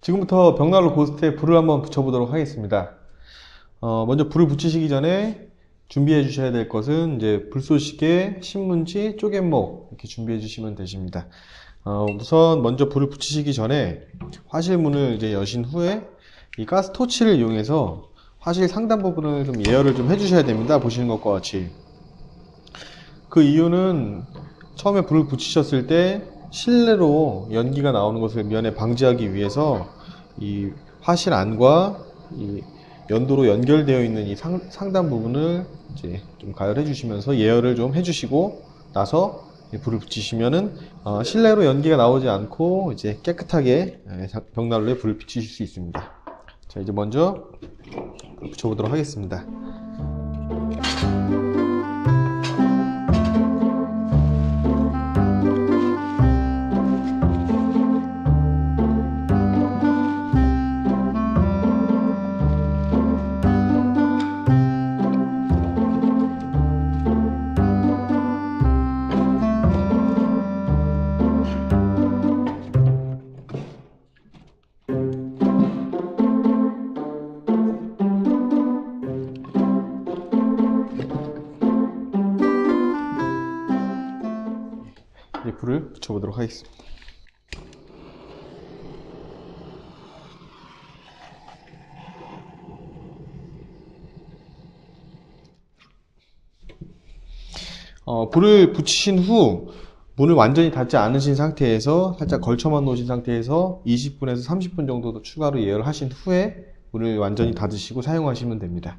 지금부터 벽난로 고스트에 불을 한번 붙여보도록 하겠습니다. 먼저 불을 붙이시기 전에 준비해 주셔야 될 것은 이제 불쏘시개, 신문지, 쪼갯목 이렇게 준비해 주시면 되십니다. 우선 먼저 불을 붙이시기 전에 화실문을 이제 여신 후에 이 가스 토치를 이용해서 화실 상단 부분을 좀 예열을 좀 해주셔야 됩니다. 보시는 것과 같이. 그 이유는 처음에 불을 붙이셨을 때 실내로 연기가 나오는 것을 미연에 방지하기 위해서 이 화실 안과 이 연도로 연결되어 있는 이 상단 부분을 이제 좀 가열해 주시면서 예열을 좀 해주시고 나서 불을 붙이시면은 실내로 연기가 나오지 않고 이제 깨끗하게 벽난로에 불을 붙이실 수 있습니다. 자, 이제 먼저 붙여보도록 하겠습니다. 이제 불을 붙여보도록 하겠습니다. 불을 붙이신 후 문을 완전히 닫지 않으신 상태에서 살짝 걸쳐만 놓으신 상태에서 20분에서 30분 정도 더 추가로 예열하신 후에 문을 완전히 닫으시고 사용하시면 됩니다.